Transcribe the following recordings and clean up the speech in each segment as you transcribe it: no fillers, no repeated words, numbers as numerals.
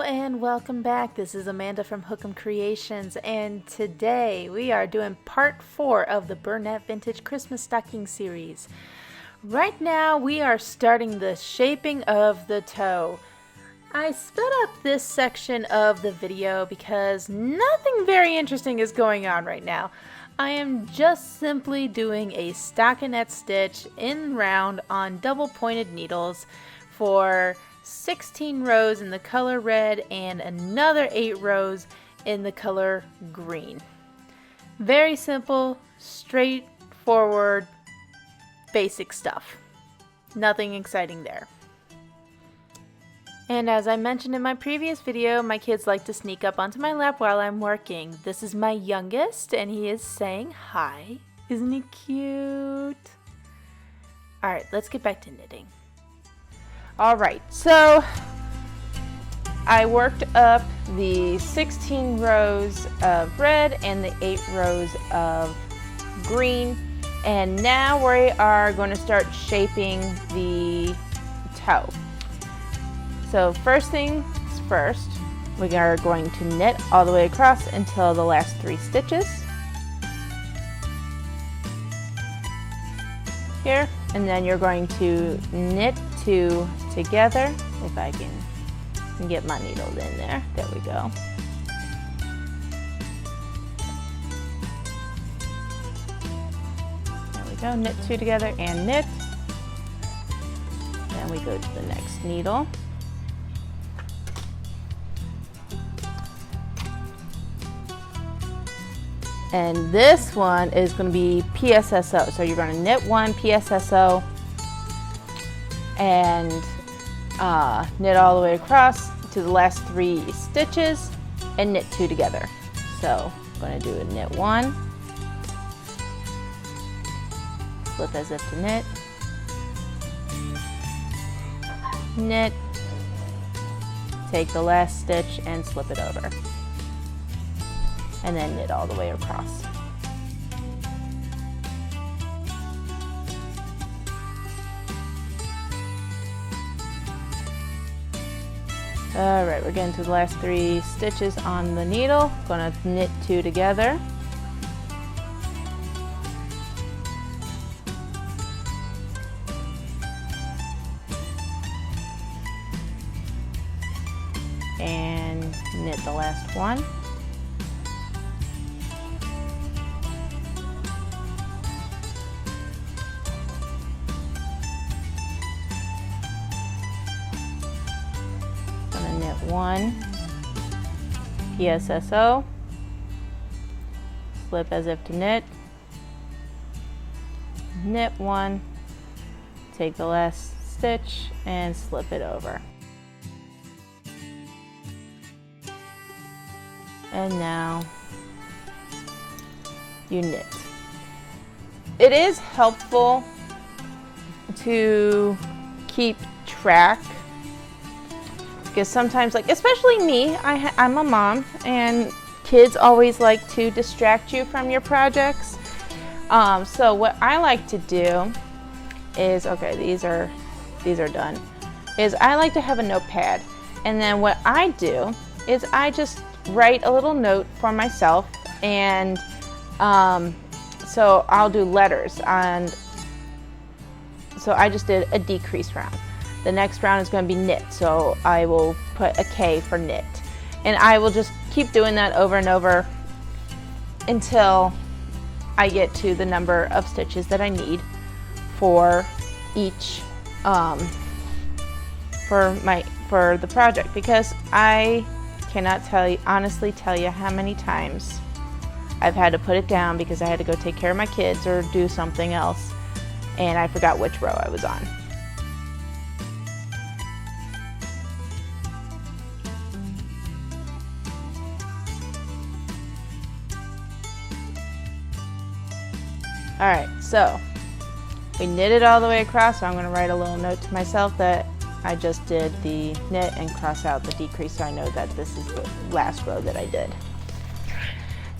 and welcome back. This is Amanda from Hook'em Creations, and today we are doing part 4 of the Bernat Vintage Christmas Stocking series. Right now we are starting the shaping of the toe. I sped up this section of the video because nothing very interesting is going on right now. I am just simply doing a stockinette stitch in round on double pointed needles for 16 rows in the color red and another 8 rows in the color green. Very simple, straightforward, basic stuff. Nothing exciting there. And as I mentioned in my previous video, my kids like to sneak up onto my lap while I'm working. This is my youngest and he is saying hi. Isn't he cute? Alright, let's get back to knitting. Alright, so I worked up the 16 rows of red and the 8 rows of green, and now we are going to start shaping the toe. So first things first, we are going to knit all the way across until the last 3 stitches here, and then you're going to knit 2 together. If I can get my needle in there. There we go. There we go. Knit 2 together and knit. Then we go to the next needle. And this one is going to be PSSO. So you're going to knit 1 PSSO and knit all the way across to the last 3 stitches and knit 2 together. So I'm going to do a knit 1, flip as if to knit, knit, take the last stitch and slip it over, and then knit all the way across. Alright, we're getting to the last 3 stitches on the needle. Gonna knit 2 together. And knit the last one. Knit 1 PSSO, slip as if to knit, knit 1, take the last stitch and slip it over. And now you knit. It is helpful to keep track, because sometimes, like especially me, I'm a mom and kids always like to distract you from your projects. So what I like to do is, okay, these are done, is I like to have a notepad, and then what I do is I just write a little note for myself, and so I'll do letters, and so I just did a decrease round. The next round is going to be knit, so I will put a K for knit. And I will just keep doing that over and over until I get to the number of stitches that I need for each, for the project, because I cannot honestly tell you how many times I've had to put it down because I had to go take care of my kids or do something else, and I forgot which row I was on. Alright, so we knitted all the way across, so I'm going to write a little note to myself that I just did the knit and cross out the decrease so I know that this is the last row that I did.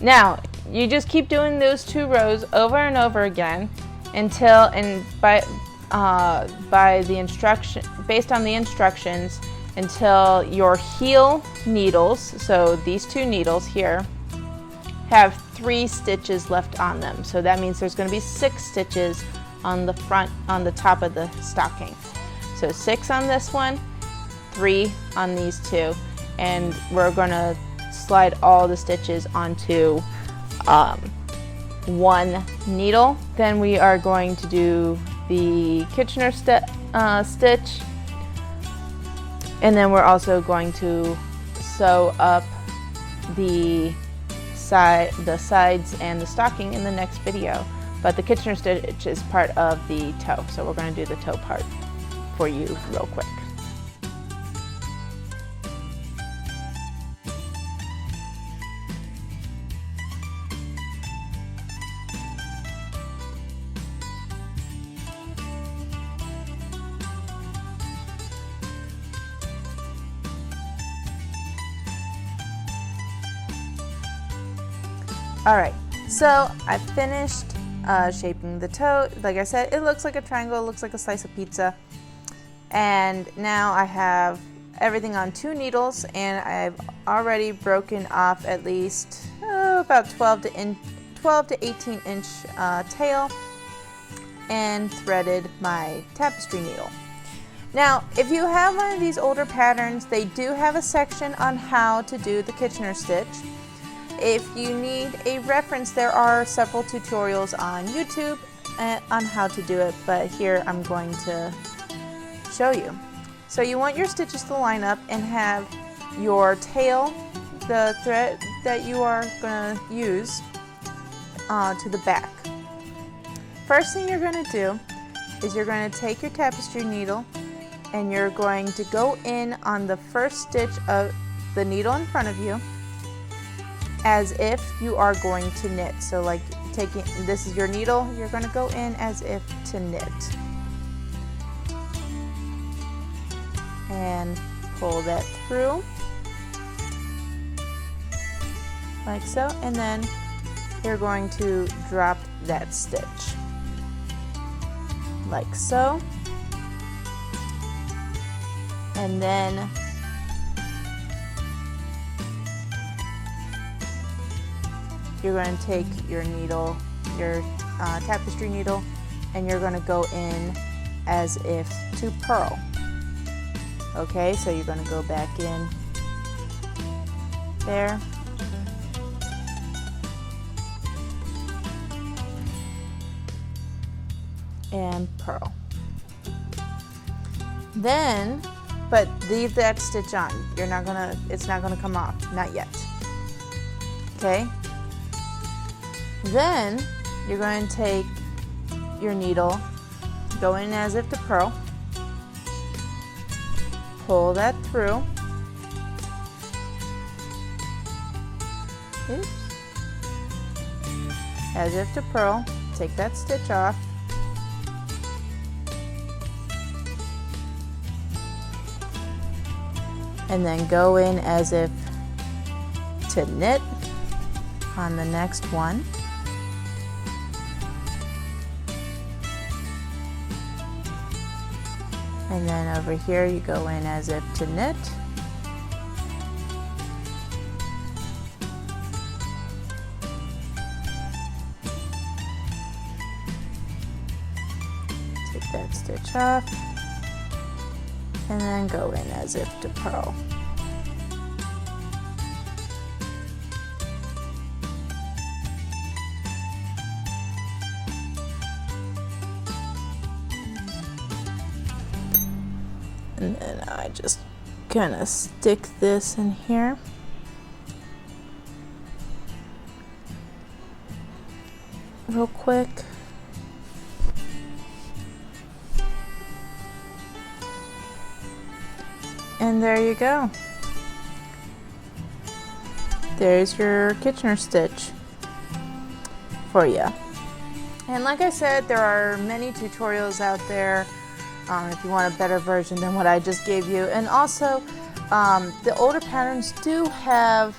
Now, you just keep doing those 2 rows over and over again until, and by the instruction, based on the instructions, until your heel needles, so these 2 needles here, have 3 stitches left on them. So that means there's going to be 6 stitches on the front, on the top of the stocking. So 6 on this one, 3 on these 2, and we're going to slide all the stitches onto 1 needle. Then we are going to do the Kitchener stitch, and then we're also going to sew up the sides and the stocking in the next video. But the Kitchener stitch is part of the toe, so we're going to do the toe part for you real quick. Alright, so I finished shaping the toe. Like I said, it looks like a triangle, it looks like a slice of pizza. And now I have everything on 2 needles, and I've already broken off at least about 12 to 18 inch tail and threaded my tapestry needle. Now, if you have one of these older patterns, they do have a section on how to do the Kitchener stitch. If you need a reference, there are several tutorials on YouTube on how to do it, but here I'm going to show you. So you want your stitches to line up and have your tail, the thread that you are going to use, to the back. First thing you're going to do is you're going to take your tapestry needle and you're going to go in on the first stitch of the needle in front of you, as if you are going to knit. So like this is your needle, you're going to go in as if to knit. And pull that through, like so, and then you're going to drop that stitch, like so. And then you're going to take your needle, your tapestry needle, and you're going to go in as if to purl. Okay, so you're going to go back in there. And purl. Then, but leave that stitch on. It's not gonna come off, not yet. Okay? Then you're going to take your needle, go in as if to purl, pull that through. Oops. As if to purl, take that stitch off. And then go in as if to knit on the next one. And then over here you go in as if to knit. Take that stitch off. And then go in as if to purl. And then I just kind of stick this in here. Real quick. And there you go. There's your Kitchener stitch for you. And like I said, there are many tutorials out there if you want a better version than what I just gave you. And also, the older patterns do have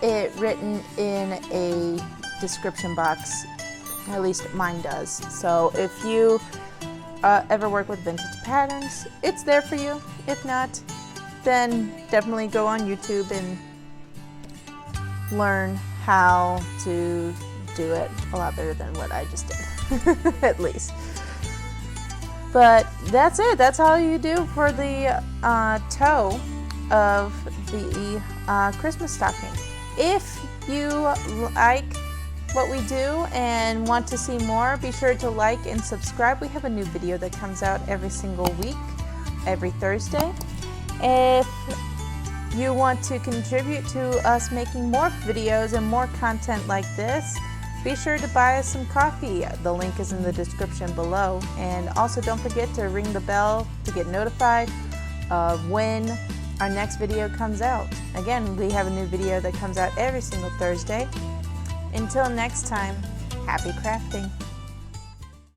it written in a description box. At least mine does. So if you ever work with vintage patterns, it's there for you. If not, then definitely go on YouTube and learn how to do it a lot better than what I just did, at least. But that's it. That's all you do for the toe of the Christmas stocking. If you like what we do and want to see more, be sure to like and subscribe. We have a new video that comes out every single week, every Thursday. If you want to contribute to us making more videos and more content like this, be sure to buy us some coffee. The link is in the description below. And also don't forget to ring the bell to get notified of when our next video comes out. Again, we have a new video that comes out every single Thursday. Until next time, happy crafting.